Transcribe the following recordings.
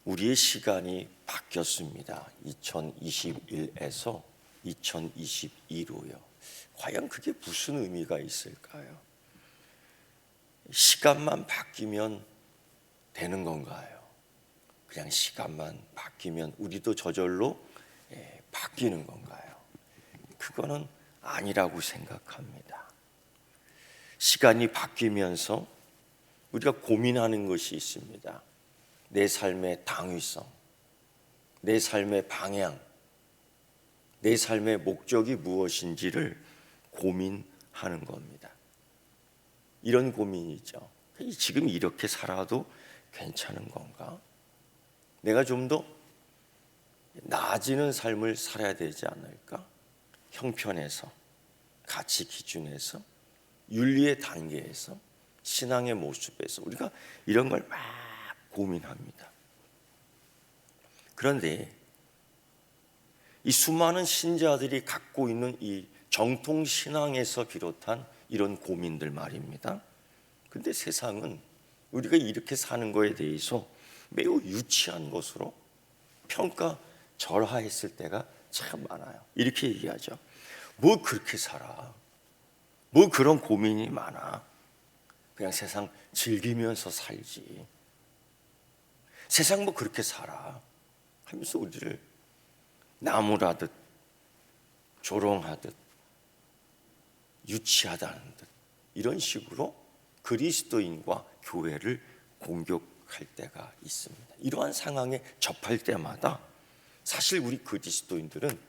우리의 시간이 바뀌었습니다. 2021에서 2022로요. 과연 그게 무슨 의미가 있을까요? 시간만 바뀌면 되는 건가요? 그냥 시간만 바뀌면 우리도 저절로 바뀌는 건가요? 그거는 아니라고 생각합니다. 시간이 바뀌면서 우리가 고민하는 것이 있습니다. 내 삶의 당위성, 내 삶의 방향, 내 삶의 목적이 무엇인지를 고민하는 겁니다. 이런 고민이죠. 지금 이렇게 살아도 괜찮은 건가? 내가 좀 더 나아지는 삶을 살아야 되지 않을까? 형편에서, 가치 기준에서, 윤리의 단계에서, 신앙의 모습에서 우리가 이런 걸 막 고민합니다. 그런데 이 수많은 신자들이 갖고 있는 이 정통 신앙에서 비롯한 이런 고민들 말입니다. 근데 세상은 우리가 이렇게 사는 거에 대해서 매우 유치한 것으로 평가절하했을 때가 참 많아요. 이렇게 얘기하죠. 뭐 그렇게 살아? 뭐 그런 고민이 많아? 그냥 세상 즐기면서 살지. 세상 뭐 그렇게 살아? 하면서 우리를 나무라듯 조롱하듯 유치하다는 듯 이런 식으로 그리스도인과 교회를 공격할 때가 있습니다. 이러한 상황에 접할 때마다 사실 우리 그리스도인들은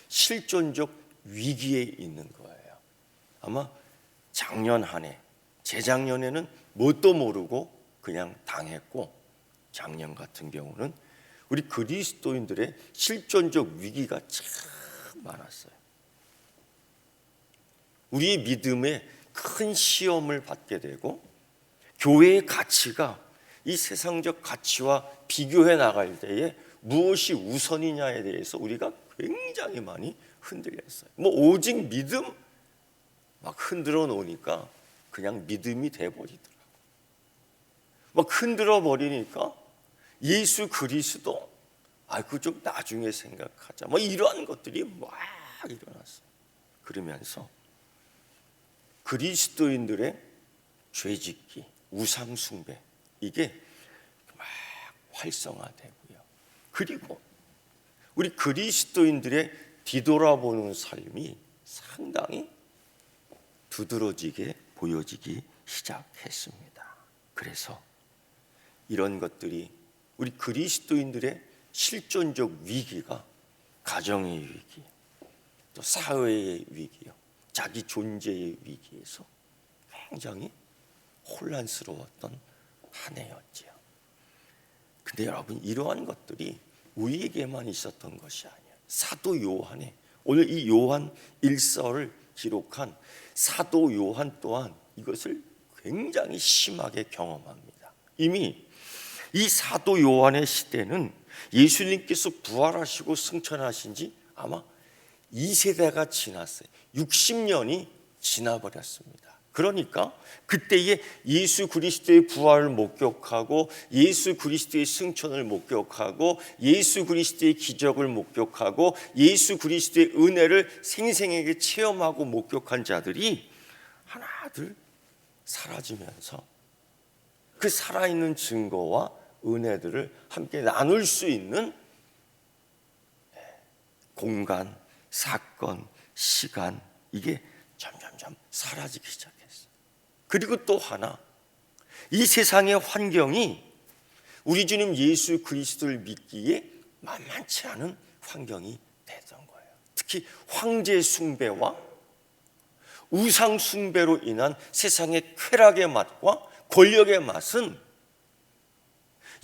실존적 위기에 있는 거예요. 아마 작년 한 해, 재작년에는 뭣도 모르고 그냥 당했고, 작년 같은 경우는 우리 그리스도인들의 실존적 위기가 참 많았어요. 우리의 믿음에 큰 시험을 받게 되고, 교회의 가치가 이 세상적 가치와 비교해 나갈 때에 무엇이 우선이냐에 대해서 우리가 굉장히 많이 흔들렸어요. 뭐 오직 믿음 막 흔들어 놓으니까 그냥 믿음이 돼버리더라고요. 막 흔들어 버리니까 예수 그리스도 그거 좀 나중에 생각하자, 뭐 이러한 것들이 막 일어났어요. 그러면서 그리스도인들의 죄짓기, 우상 숭배 이게 막 활성화되고요. 그리고 우리 그리스도인들의 뒤돌아보는 삶이 상당히 두드러지게 보여지기 시작했습니다. 그래서 이런 것들이 우리 그리스도인들의 실존적 위기가 가정의 위기, 또 사회의 위기요, 자기 존재의 위기에서 굉장히 혼란스러웠던 한 해였지요. 근데 여러분, 이러한 것들이 우리에게만 있었던 것이 아니에요. 사도 요한의, 오늘 이 요한 1서를 기록한 사도 요한 또한 이것을 굉장히 심하게 경험합니다. 이미 이 사도 요한의 시대는 예수님께서 부활하시고 승천하신 지 아마 2세대가 지났어요. 60년이 지나버렸습니다. 그러니까 그때에 예수 그리스도의 부활을 목격하고, 예수 그리스도의 승천을 목격하고, 예수 그리스도의 기적을 목격하고, 예수 그리스도의 은혜를 생생하게 체험하고 목격한 자들이 하나둘 사라지면서 그 살아있는 증거와 은혜들을 함께 나눌 수 있는 공간, 사건, 시간, 이게 점점점 사라지기 시작했어요. 그리고 또 하나, 이 세상의 환경이 우리 주님 예수 그리스도를 믿기에 만만치 않은 환경이 되던 거예요. 특히 황제 숭배와 우상 숭배로 인한 세상의 쾌락의 맛과 권력의 맛은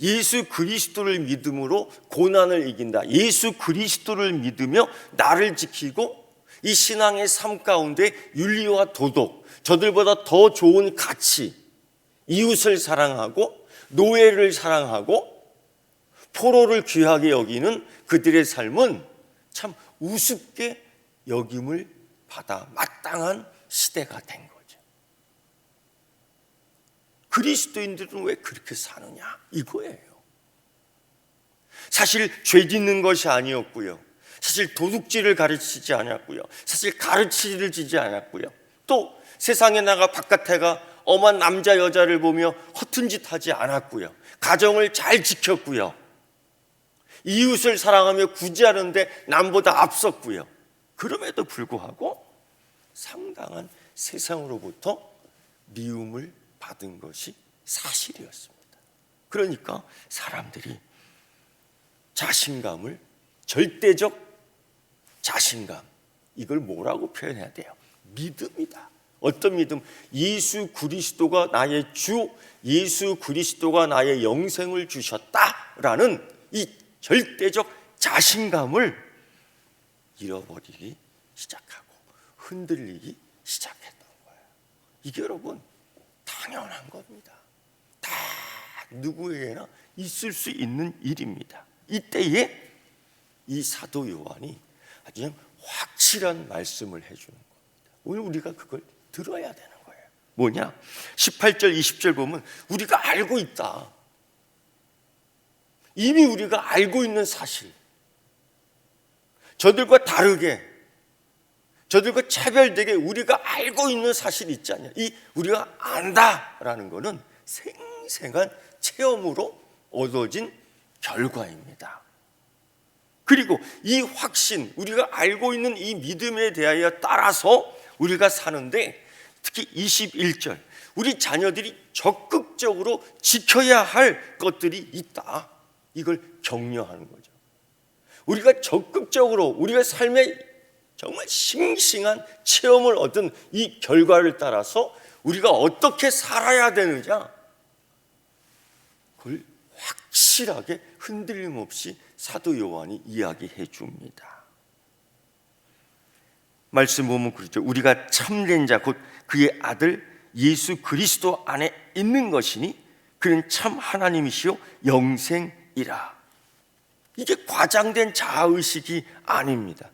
예수 그리스도를 믿음으로 고난을 이긴다, 예수 그리스도를 믿으며 나를 지키고 이 신앙의 삶 가운데 윤리와 도덕, 저들보다 더 좋은 가치, 이웃을 사랑하고 노예를 사랑하고 포로를 귀하게 여기는 그들의 삶은 참 우습게 여김을 받아 마땅한 시대가 된 거죠. 그리스도인들은 왜 그렇게 사느냐, 이거예요. 사실 죄 짓는 것이 아니었고요. 사실 도둑질을 가르치지 않았고요. 사실 가르치를 지지 않았고요. 또 세상에 나가 바깥에 가 엄한 남자 여자를 보며 허튼 짓 하지 않았고요. 가정을 잘 지켰고요. 이웃을 사랑하며 구제하는데 남보다 앞섰고요. 그럼에도 불구하고 상당한 세상으로부터 미움을 받은 것이 사실이었습니다. 그러니까 사람들이 자신감을, 절대적 자신감, 이걸 뭐라고 표현해야 돼요? 믿음이다. 어떤 믿음? 예수 그리스도가 나의 주, 예수 그리스도가 나의 영생을 주셨다라는 이 절대적 자신감을 잃어버리기 시작하고 흔들리기 시작했던 거예요. 이게 여러분 당연한 겁니다. 다 누구에게나 있을 수 있는 일입니다. 이때에 이 사도 요한이 아주 그냥 확실한 말씀을 해주는 겁니다. 오늘 우리가 그걸 들어야 되는 거예요. 뭐냐? 18절 20절 보면 우리가 알고 있다. 이미 우리가 알고 있는 사실, 저들과 다르게, 저들과 차별되게 우리가 알고 있는 사실이 있지 않냐. 이 우리가 안다라는 것은 생생한 체험으로 얻어진 결과입니다. 그리고 이 확신, 우리가 알고 있는 이 믿음에 대하여 따라서 우리가 사는데, 특히 21절, 우리 자녀들이 적극적으로 지켜야 할 것들이 있다. 이걸 격려하는 거죠. 우리가 적극적으로 우리가 삶에 정말 싱싱한 체험을 얻은 이 결과를 따라서 우리가 어떻게 살아야 되느냐, 그걸 확실하게 흔들림 없이 사도 요한이 이야기해 줍니다. 말씀 보면 그렇죠. 우리가 참된 자 곧 그의 아들 예수 그리스도 안에 있는 것이니 그는 참 하나님이시요 영생이라. 이게 과장된 자아의식이 아닙니다.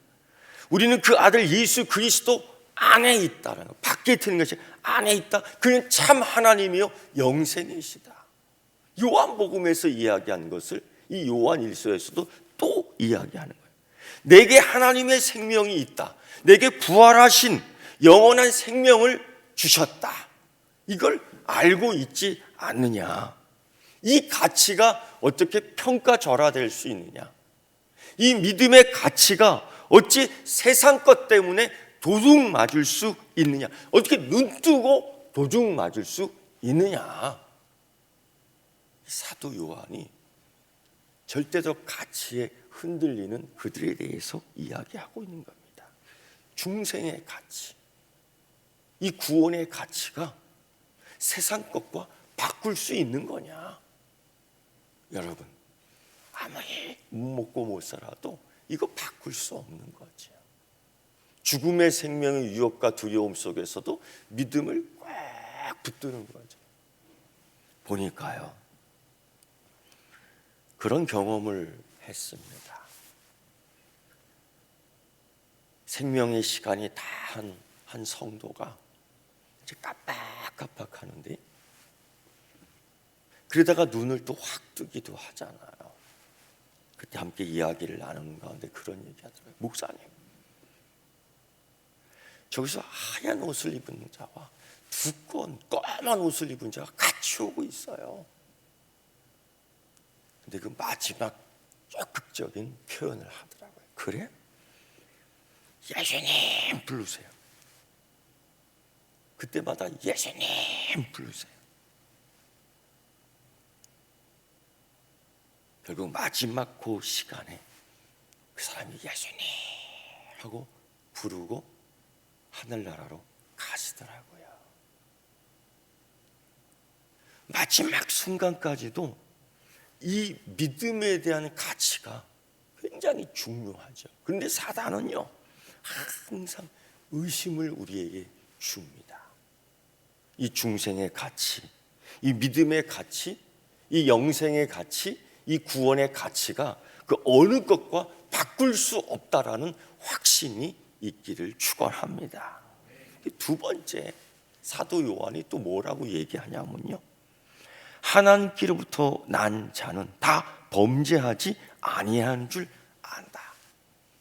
우리는 그 아들 예수 그리스도 안에 있다는 거, 밖에 있는 것이 안에 있다. 그는 참 하나님이요 영생이시다. 요한복음에서 이야기한 것을 이 요한일서에서도 또 이야기하는 거예요. 내게 하나님의 생명이 있다. 내게 부활하신 영원한 생명을 주셨다. 이걸 알고 있지 않느냐. 이 가치가 어떻게 평가절하될 수 있느냐. 이 믿음의 가치가 어찌 세상 것 때문에 도둑 맞을 수 있느냐. 어떻게 눈 뜨고 도둑 맞을 수 있느냐. 사도 요한이 절대적 가치에 흔들리는 그들에 대해서 이야기하고 있는 겁니다. 중생의 가치, 이 구원의 가치가 세상 것과 바꿀 수 있는 거냐? 여러분, 아무리 못 먹고 못 살아도 이거 바꿀 수 없는 거죠. 죽음의 생명의 유혹과 두려움 속에서도 믿음을 꽉 붙드는 거죠. 보니까요, 그런 경험을 했습니다. 생명의 시간이 다 한 성도가 이제 깜빡깜빡하는데, 그러다가 눈을 또 확 뜨기도 하잖아요. 그때 함께 이야기를 나누는 가운데 그런 얘기 하더라고요. 목사님, 저기서 하얀 옷을 입은 자와 두꺼운 까만 옷을 입은 자가 같이 오고 있어요. 근데 그 마지막 적극적인 표현을 하더라고요. 그래? 예수님 부르세요. 그때마다 예수님 부르세요. 결국 마지막 그 시간에 그 사람이 예수님 하고 부르고 하늘나라로 가시더라고요. 마지막 순간까지도 이 믿음에 대한 가치가 굉장히 중요하죠. 그런데 사단은요, 항상 의심을 우리에게 줍니다. 이 중생의 가치, 이 믿음의 가치, 이 영생의 가치, 이 구원의 가치가 그 어느 것과 바꿀 수 없다라는 확신이 있기를 축원합니다. 두 번째, 사도 요한이 또 뭐라고 얘기하냐면요, 하나님께로부터 난 자는 다 범죄하지 아니한 줄 안다.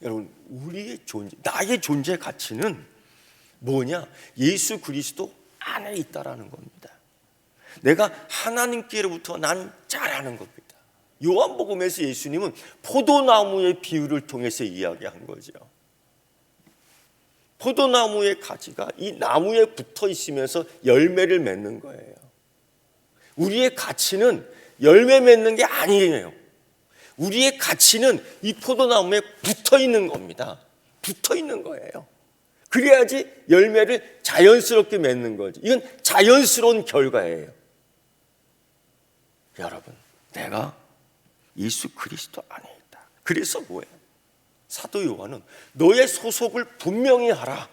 여러분, 우리의 존재, 나의 존재 가치는 뭐냐? 예수 그리스도 안에 있다라는 겁니다. 내가 하나님께로부터 난 자라는 겁니다. 요한복음에서 예수님은 포도나무의 비유를 통해서 이야기한 거죠. 포도나무의 가지가 이 나무에 붙어 있으면서 열매를 맺는 거예요. 우리의 가치는 열매 맺는 게 아니에요. 우리의 가치는 이 포도나무에 붙어 있는 겁니다. 붙어 있는 거예요. 그래야지 열매를 자연스럽게 맺는 거죠. 이건 자연스러운 결과예요. 여러분, 내가 예수 그리스도 안에 있다. 그래서 뭐예요? 사도 요한은 너의 소속을 분명히 하라.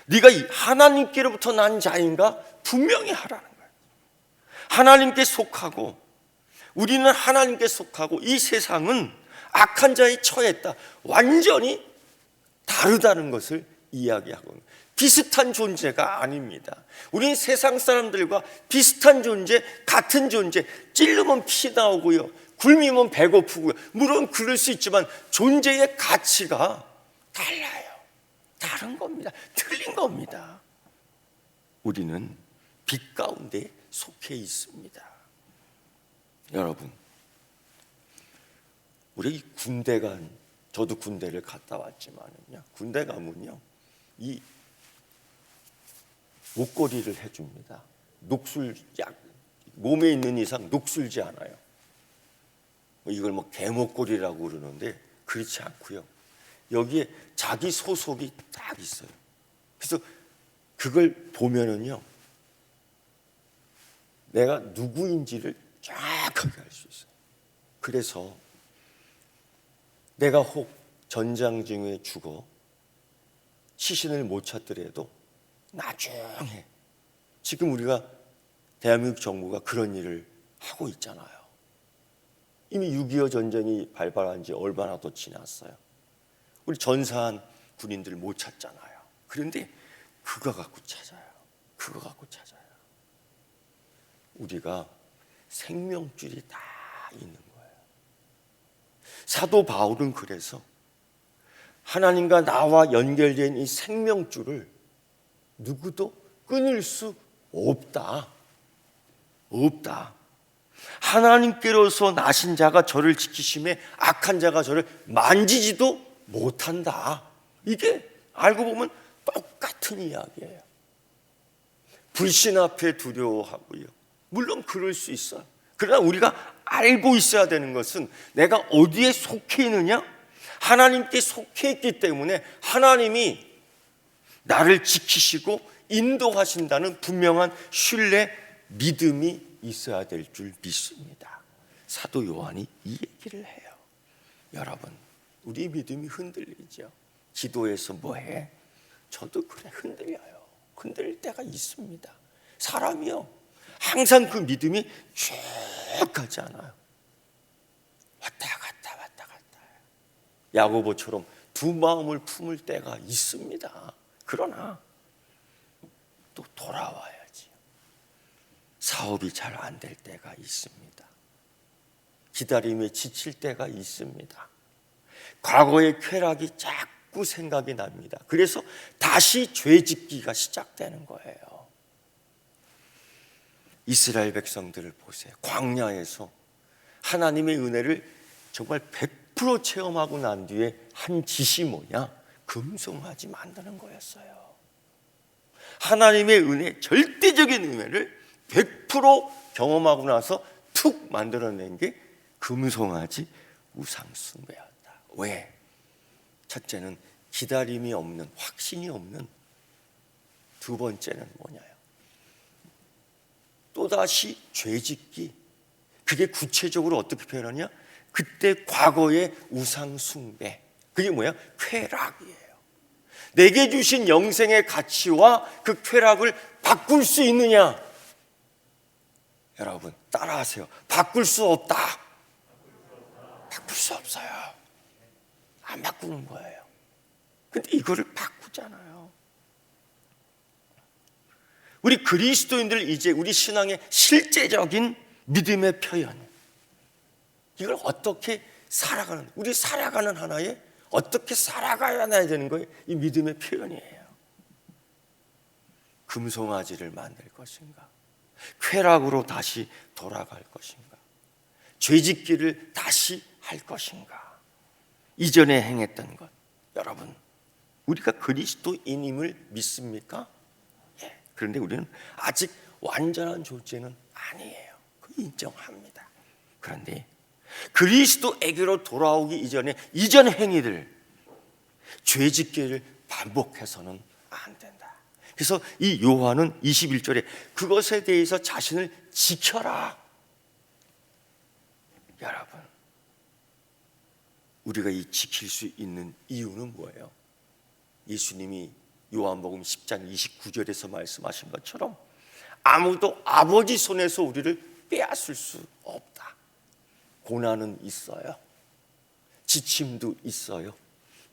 네가 하나님께로부터 난 자인가 분명히 하라는 거예요. 하나님께 속하고, 우리는 하나님께 속하고 이 세상은 악한 자에 처했다. 완전히 다르다는 것을 이야기하고, 비슷한 존재가 아닙니다. 우리는 세상 사람들과 비슷한 존재, 같은 존재. 찔르면 피 나오고요, 굶으면 배고프고요. 물론 그럴 수 있지만 존재의 가치가 달라요. 다른 겁니다. 틀린 겁니다. 우리는 빛 가운데 속해 있습니다. 여러분, 우리 군대 저도 군대를 갔다 왔지만요, 군대 가면요, 이 목걸이를 해줍니다. 녹슬약, 몸에 있는 이상 녹슬지 않아요. 이걸 뭐 개목걸이라고 그러는데 그렇지 않고요, 여기에 자기 소속이 딱 있어요. 그래서 그걸 보면은요, 내가 누구인지를 정확하게 알 수 있어요. 그래서 내가 혹 전장 중에 죽어 시신을 못 찾더라도 나중에, 지금 우리가 대한민국 정부가 그런 일을 하고 있잖아요. 이미 6.25 전쟁이 발발한 지 얼마나 더 지났어요. 우리 전사한 군인들 못 찾잖아요. 그런데 그거 갖고 찾아요. 그거 갖고 찾아요. 우리가 생명줄이 다 있는 거예요. 사도 바울은 그래서 하나님과 나와 연결된 이 생명줄을 누구도 끊을 수 없다. 없다. 하나님께로서 나신 자가 저를 지키심에 악한 자가 저를 만지지도 못한다. 이게 알고 보면 똑같은 이야기예요. 불신 앞에 두려워하고요, 물론 그럴 수 있어요. 그러나 우리가 알고 있어야 되는 것은 내가 어디에 속해 있느냐? 하나님께 속해 있기 때문에 하나님이 나를 지키시고 인도하신다는 분명한 신뢰, 믿음이 있어야 될 줄 믿습니다. 사도 요한이 이 얘기를 해요. 여러분, 우리 믿음이 흔들리죠. 기도해서 뭐해? 저도 그래, 흔들려요. 흔들릴 때가 있습니다. 사람이요, 항상 그 믿음이 쭉 가지 않아요. 왔다 갔다 왔다 갔다. 야고보처럼 두 마음을 품을 때가 있습니다. 그러나 또 돌아와야지. 사업이 잘 안 될 때가 있습니다. 기다림에 지칠 때가 있습니다. 과거의 쾌락이 자꾸 생각이 납니다. 그래서 다시 죄짓기가 시작되는 거예요. 이스라엘 백성들을 보세요. 광야에서 하나님의 은혜를 정말 100% 체험하고 난 뒤에 한 짓이 뭐냐? 금송아지 만드는 거였어요. 하나님의 은혜, 절대적인 은혜를 100% 경험하고 나서 툭 만들어낸 게 금송아지 우상숭배였다. 왜? 첫째는 기다림이 없는, 확신이 없는. 두 번째는 뭐냐요? 또다시 죄짓기. 그게 구체적으로 어떻게 표현하냐? 그때 과거의 우상숭배, 그게 뭐야? 쾌락이에요. 내게 주신 영생의 가치와 그 쾌락을 바꿀 수 있느냐? 여러분 따라하세요. 바꿀 수 없다. 바꿀 수 없어요. 안 바꾸는 거예요. 근데 이거를 바꾸잖아요. 우리 그리스도인들, 이제 우리 신앙의 실제적인 믿음의 표현, 이걸 어떻게 우리 살아가는 하나의 어떻게 살아가야 되는 거예요. 이 믿음의 표현이에요. 금송아지를 만들 것인가, 쾌락으로 다시 돌아갈 것인가, 죄짓기를 다시 할 것인가, 이전에 행했던 것. 여러분, 우리가 그리스도인임을 믿습니까? 예. 그런데 우리는 아직 완전한 존재는 아니에요. 그 인정합니다. 그런데 그리스도에게로 돌아오기 이전에 이전 행위들, 죄짓기를 반복해서는 안 된다. 그래서 이 요한은 21절에 그것에 대해서 자신을 지켜라. 여러분, 우리가 이 지킬 수 있는 이유는 뭐예요? 예수님이 요한복음 10장 29절에서 말씀하신 것처럼 아무도 아버지 손에서 우리를 빼앗을 수 없다. 고난은 있어요. 지침도 있어요.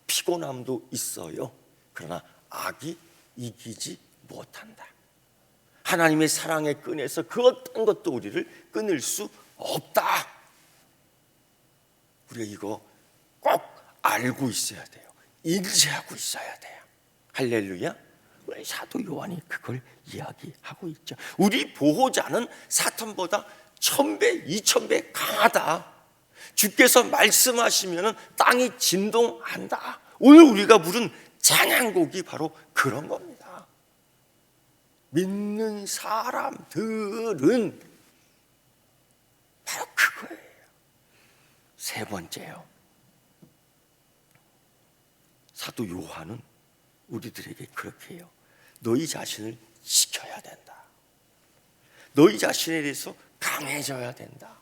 피곤함도 있어요. 그러나 악이 이기지 못한다. 하나님의 사랑의 끈에서 그 어떤 것도 우리를 끊을 수 없다. 우리가 이거 꼭 알고 있어야 돼요. 인지하고 있어야 돼요. 할렐루야. 우리 사도 요한이 그걸 이야기하고 있죠. 우리 보호자는 사탄보다 1000배, 2000배 강하다. 주께서 말씀하시면 땅이 진동한다. 오늘 우리가 부른 찬양곡이 바로 그런 겁니다. 믿는 사람들은 바로 그거예요. 세 번째요, 사도 요한은 우리들에게 그렇게 해요. 너희 자신을 지켜야 된다. 너희 자신에 대해서 강해져야 된다.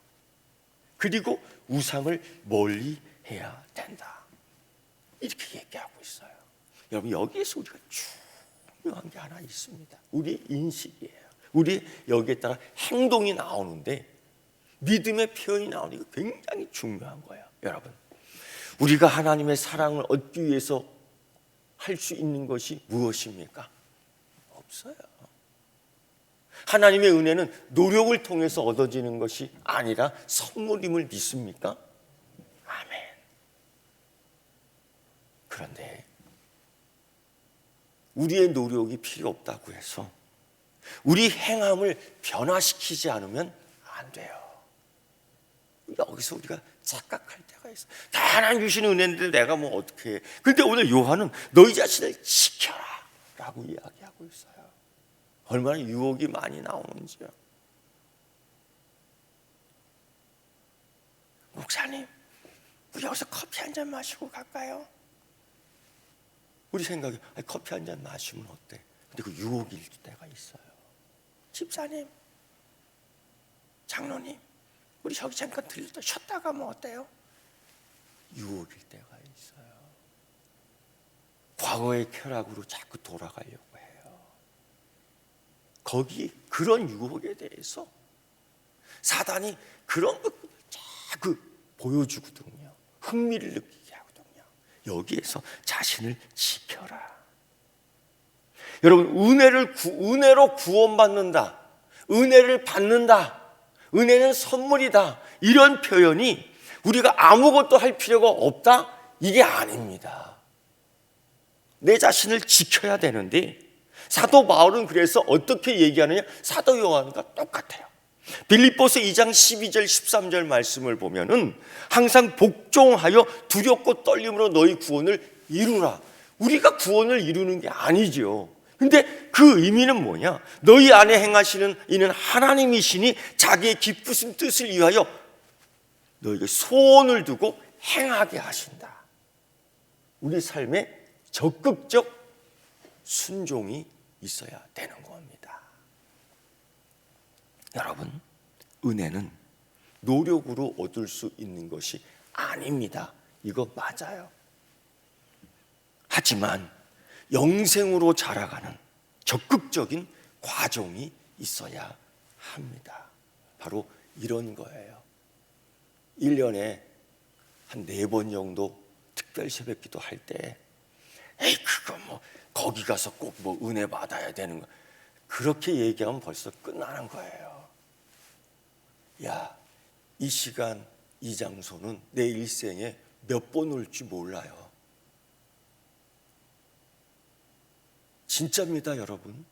그리고 우상을 멀리 해야 된다. 이렇게 얘기하고 있어요. 여러분, 여기에서 우리가 중요한 게 하나 있습니다. 우리의 인식이에요. 우리 여기에 따라 행동이 나오는데 믿음의 표현이 나오는 게 굉장히 중요한 거예요. 여러분, 우리가 하나님의 사랑을 얻기 위해서 할 수 있는 것이 무엇입니까? 없어요. 하나님의 은혜는 노력을 통해서 얻어지는 것이 아니라 선물임을 믿습니까? 아멘. 그런데 우리의 노력이 필요 없다고 해서 우리 행함을 변화시키지 않으면 안 돼요. 여기서 우리가 착각할 때가 있어. 다 하나님 주시는 은혜인데 내가 뭐 어떻게 해. 근데 오늘 요한은 너희 자신을 지켜라 라고 이야기하고 있어요. 얼마나 유혹이 많이 나오는지요. 목사님, 우리 여기서 커피 한 잔 마시고 갈까요? 우리 생각에 커피 한 잔 마시면 어때? 근데 그 유혹일 때가 있어요. 집사님, 장로님, 우리 저기 잠깐 들렸다 쉬었다가 뭐 어때요? 유혹일 때가 있어요. 과거의 쾌락으로 자꾸 돌아가려고 해요. 거기 그런 유혹에 대해서 사단이 그런 것들을 자꾸 보여주거든요. 흥미를 느끼게 하거든요. 여기에서 자신을 지켜라. 여러분, 은혜로 구원받는다, 은혜를 받는다, 은혜는 선물이다, 이런 표현이 우리가 아무것도 할 필요가 없다, 이게 아닙니다. 내 자신을 지켜야 되는데 사도 바울은 그래서 어떻게 얘기하느냐? 사도 요한과 똑같아요. 빌립보서 2장 12절 13절 말씀을 보면은 항상 복종하여 두렵고 떨림으로 너희 구원을 이루라. 우리가 구원을 이루는 게 아니죠. 근데 그 의미는 뭐냐? 너희 안에 행하시는 이는 하나님이시니 자기의 기쁘신 뜻을 위하여 너에게 소원을 두고 행하게 하신다. 우리 삶에 적극적 순종이 있어야 되는 겁니다. 여러분, 은혜는 노력으로 얻을 수 있는 것이 아닙니다. 이거 맞아요. 하지만 영생으로 자라가는 적극적인 과정이 있어야 합니다. 바로 이런 거예요. 1년에 한 4번 정도 특별 새벽 기도 할 때 에이 그거 뭐 거기 가서 꼭 뭐 은혜 받아야 되는 거, 그렇게 얘기하면 벌써 끝나는 거예요. 야, 이 시간 이 장소는 내 일생에 몇 번 올지 몰라요. 진짜입니다, 여러분.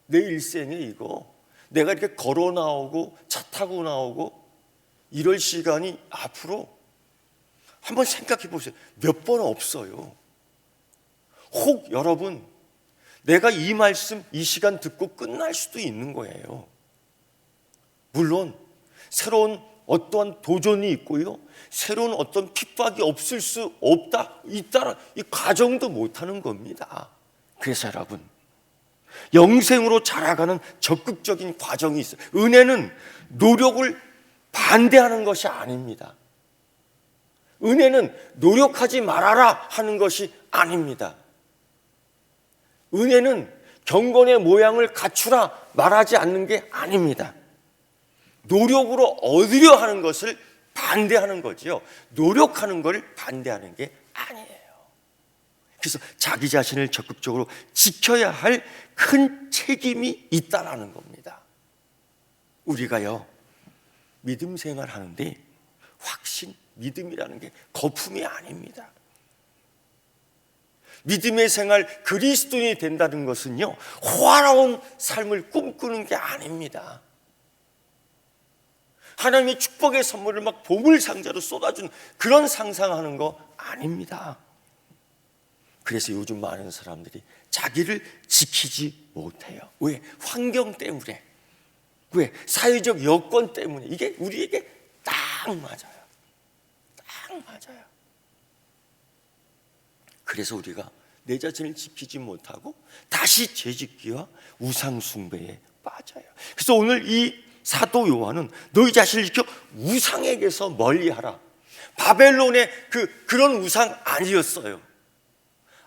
내 일생에 이거 내가 이렇게 걸어 나오고 차 타고 나오고 이럴 시간이 앞으로 한번 생각해 보세요. 몇 번 없어요. 혹 여러분, 내가 이 말씀 이 시간 듣고 끝날 수도 있는 거예요. 물론 새로운 어떠한 도전이 있고요, 새로운 어떤 핍박이 없을 수 있다는 이 가정도 못하는 겁니다. 그래서 여러분, 영생으로 자라가는 적극적인 과정이 있어요. 은혜는 노력을 반대하는 것이 아닙니다. 은혜는 노력하지 말아라 하는 것이 아닙니다. 은혜는 경건의 모양을 갖추라 말하지 않는 게 아닙니다. 노력으로 얻으려 하는 것을 반대하는 거지요. 노력하는 걸 반대하는 게 아니에요. 그래서 자기 자신을 적극적으로 지켜야 할 큰 책임이 있다라는 겁니다. 우리가요, 믿음 생활하는데 확신, 믿음이라는 게 거품이 아닙니다. 믿음의 생활, 그리스도인이 된다는 것은요, 호화로운 삶을 꿈꾸는 게 아닙니다. 하나님의 축복의 선물을 막 보물상자로 쏟아주는 그런 상상하는 거 아닙니다. 그래서 요즘 많은 사람들이 자기를 지키지 못해요. 왜? 환경 때문에. 왜? 사회적 여건 때문에. 이게 우리에게 딱 맞아요. 딱 맞아요. 그래서 우리가 내 자신을 지키지 못하고 다시 죄짓기와 우상숭배에 빠져요. 그래서 오늘 이 사도 요한은 너희 자신을 지켜 우상에게서 멀리하라. 바벨론의 그런 우상 아니었어요.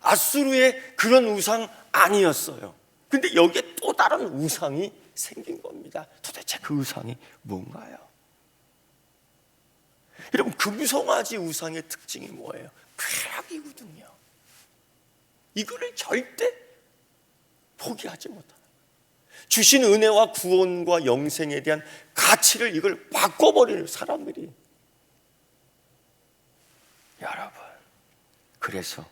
아수르의 그런 우상 아니었어요. 근데 여기에 또 다른 우상이 생긴 겁니다. 도대체 그 우상이 뭔가요? 여러분, 금송아지 우상의 특징이 뭐예요? 쾌락이거든요. 이거를 절대 포기하지 못하는 거예요. 주신 은혜와 구원과 영생에 대한 가치를 이걸 바꿔버리는 사람들이. 여러분, 그래서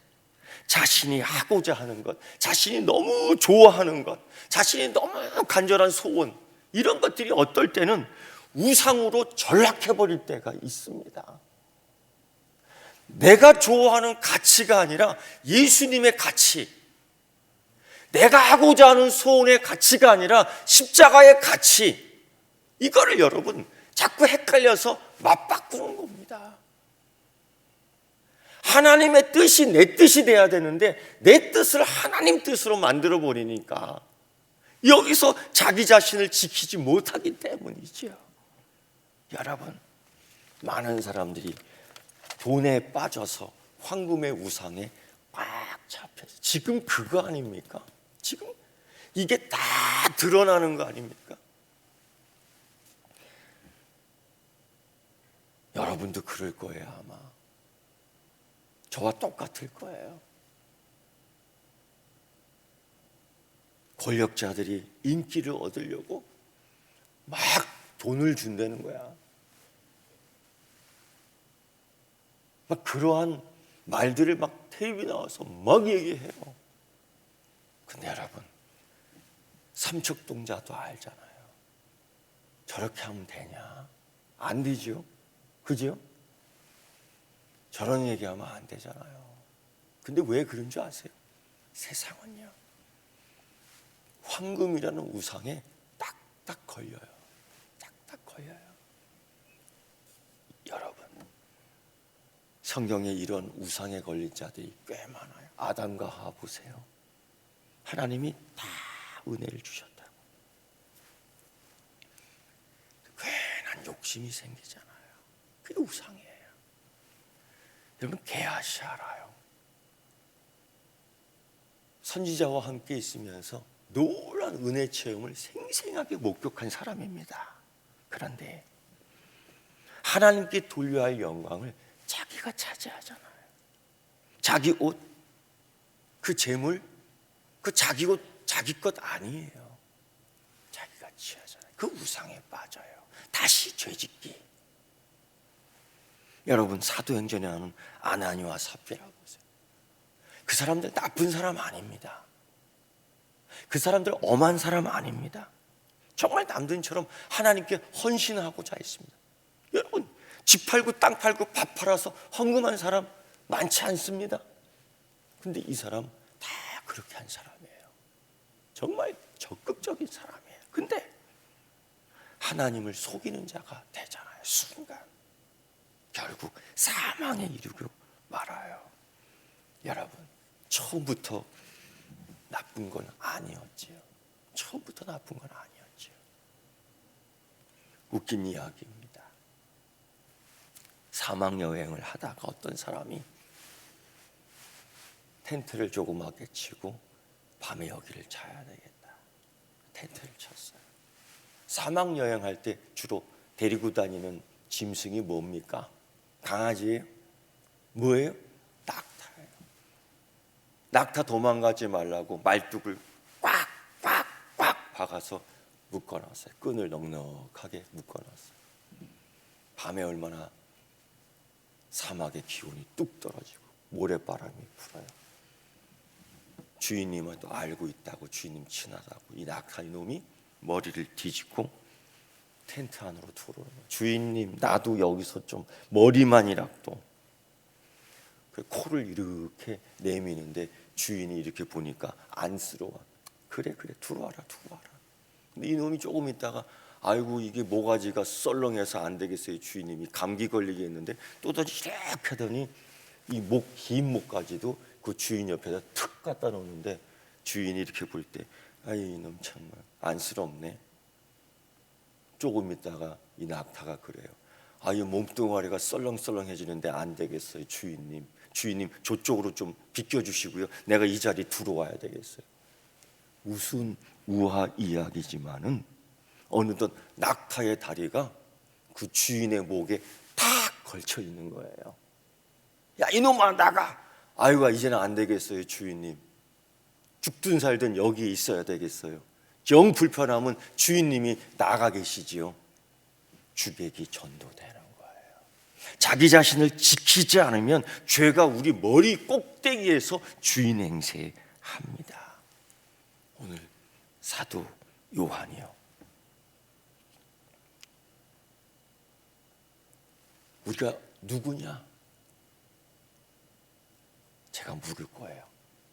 자신이 하고자 하는 것, 자신이 너무 좋아하는 것, 자신이 너무 간절한 소원, 이런 것들이 어떨 때는 우상으로 전락해버릴 때가 있습니다. 내가 좋아하는 가치가 아니라 예수님의 가치, 내가 하고자 하는 소원의 가치가 아니라 십자가의 가치, 이거를 여러분 자꾸 헷갈려서 맞바꾸는 겁니다. 하나님의 뜻이 내 뜻이 돼야 되는데 내 뜻을 하나님 뜻으로 만들어 버리니까 여기서 자기 자신을 지키지 못하기 때문이죠. 여러분, 많은 사람들이 돈에 빠져서 황금의 우상에 꽉 잡혀서 지금 그거 아닙니까? 지금 이게 다 드러나는 거 아닙니까? 여러분도 그럴 거예요. 아마 저와 똑같을 거예요. 권력자들이 인기를 얻으려고 막 돈을 준다는 거야. 막 그러한 말들을 막 텔레비에 나와서 막 얘기해요. 근데 여러분, 삼척동자도 알잖아요. 저렇게 하면 되냐? 안 되죠? 그죠? 저런 얘기하면 안 되잖아요. 근데 왜 그런 줄 아세요? 세상은요, 황금이라는 우상에 딱딱 걸려요. 딱딱 걸려요. 여러분, 성경에 이런 우상에 걸린 자들이 꽤 많아요. 아담과 하와 보세요. 하나님이 다 은혜를 주셨다고. 괜한 욕심이 생기잖아요. 그게 우상이에요. 여러분, 게하시 알아요. 선지자와 함께 있으면서 놀라운 은혜 체험을 생생하게 목격한 사람입니다. 그런데 하나님께 돌려야 할 영광을 자기가 차지하잖아요. 자기 옷, 그 재물, 그 자기 옷, 자기 것 아니에요. 자기가 취하잖아요. 그 우상에 빠져요. 다시 죄짓기. 여러분, 사도행전에 나오는 아나니와 삽비라 보세요. 그 사람들 나쁜 사람 아닙니다. 그 사람들 엄한 사람 아닙니다. 정말 남들처럼 하나님께 헌신하고자 했습니다. 여러분, 집 팔고 땅 팔고 밥 팔아서 헌금한 사람 많지 않습니다. 근데 이 사람 다 그렇게 한 사람이에요. 정말 적극적인 사람이에요. 근데 하나님을 속이는 자가 되잖아요. 순간 결국 사망에 이르고 말아요. 여러분, 처음부터 나쁜 건 아니었지요. 처음부터 나쁜 건 아니었지요. 웃긴 이야기입니다. 사막 여행을 하다가 어떤 사람이 텐트를 조그맣게 치고 밤에 여기를 자야 되겠다. 텐트를 쳤어요. 사막 여행할 때 주로 데리고 다니는 짐승이 뭡니까? 강아지예요? 뭐예요? 낙타예요. 낙타 도망가지 말라고 말뚝을 꽉꽉꽉 박아서 묶어놨어요. 끈을 넉넉하게 묶어놨어요. 밤에 얼마나 사막의 기온이 뚝 떨어지고 모래바람이 불어요. 주인님은 또 알고 있다고, 주인님 친하다고 이 낙타 이놈이 머리를 뒤집고 텐트 안으로 들어오는 거예요. 주인님, 나도 여기서 좀 머리만이라도. 코를 이렇게 내미는데 주인이 이렇게 보니까 안쓰러워. 그래 들어와라. 근데 이놈이 조금 있다가 아이고 이게 모가지가 썰렁해서 안 되겠어요. 주인님이 감기 걸리겠는데 또다시 이렇게 하더니 이 긴 목까지도 그 주인 옆에다 툭 갖다 놓는데 주인이 이렇게 볼 때 아이 이놈 정말 안쓰럽네. 조금 있다가 이 낙타가 그래요. 아이 몸뚱아리가 썰렁썰렁해지는데 안 되겠어요. 주인님 저쪽으로 좀 비켜주시고요. 내가 이 자리 들어와야 되겠어요. 무슨 우화 이야기지만은 어느덧 낙타의 다리가 그 주인의 목에 탁 걸쳐 있는 거예요. 야 이놈아 나가. 아이고 이제는 안 되겠어요. 주인님 죽든 살든 여기 있어야 되겠어요. 영 불편하면 주인님이 나가 계시지요. 주객이 전도되는 거예요. 자기 자신을 지키지 않으면 죄가 우리 머리 꼭대기에서 주인 행세합니다. 오늘 사도 요한이요, 우리가 누구냐? 제가 물을 거예요.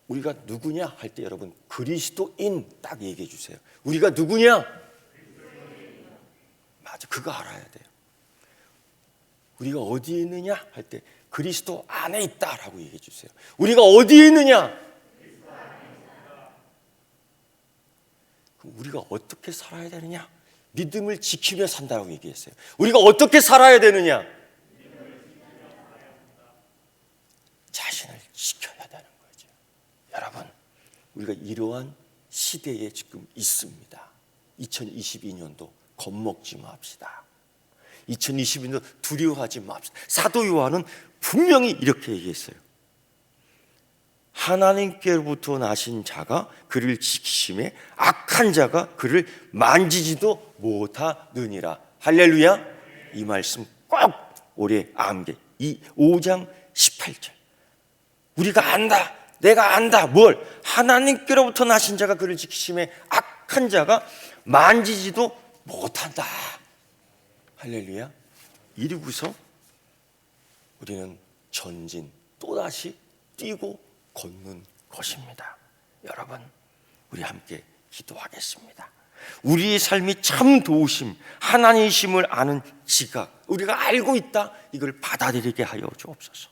우리가 누구냐 할 때 여러분 그리스도인 딱 얘기해 주세요. 우리가 누구냐? 맞아, 그거 알아야 돼요. 우리가 어디에 있느냐 할 때 그리스도 안에 있다라고 얘기해 주세요. 우리가 어디에 있느냐? 그럼 우리가 어떻게 살아야 되느냐? 믿음을 지키며 산다고 얘기했어요. 우리가 어떻게 살아야 되느냐? 자신을 지켜야 되는 거죠. 여러분, 우리가 이러한 시대에 지금 있습니다. 2022년도 겁먹지 맙시다. 2022년도 두려워하지 맙시다. 사도 요한은 분명히 이렇게 얘기했어요. 하나님께로부터 나신 자가 그를 지키심에 악한 자가 그를 만지지도 못하느니라. 할렐루야. 이 말씀 꼭 오래 암기. 이 5장 18절. 우리가 안다. 내가 안다. 뭘? 하나님께로부터 나신 자가 그를 지키심에 악한 자가 만지지도 못한다. 할렐루야. 이러고서 우리는 전진 또다시 뛰고 걷는 것입니다. 여러분, 우리 함께 기도하겠습니다. 우리의 삶이 참 도우심, 하나님이심을 아는 지각, 우리가 알고 있다, 이걸 받아들이게 하여 주옵소서.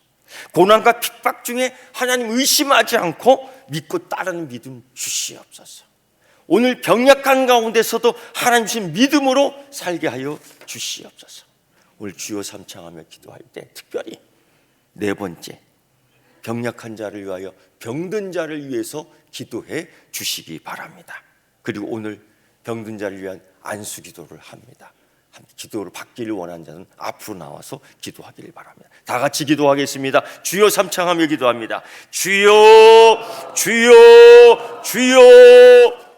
고난과 핍박 중에 하나님 의심하지 않고 믿고 따르는 믿음 주시옵소서. 오늘 병약한 가운데서도 하나님 주신 믿음으로 살게 하여 주시옵소서. 오늘 주여 삼창하며 기도할 때 특별히 네 번째, 병약한 자를 위하여 병든 자를 위해서 기도해 주시기 바랍니다. 그리고 오늘 병든 자를 위한 안수 기도를 합니다. 기도를 받기를 원하는 자는 앞으로 나와서 기도하기를 바랍니다. 다 같이 기도하겠습니다. 주여 삼창하며 기도합니다. 주여, 주여, 주여.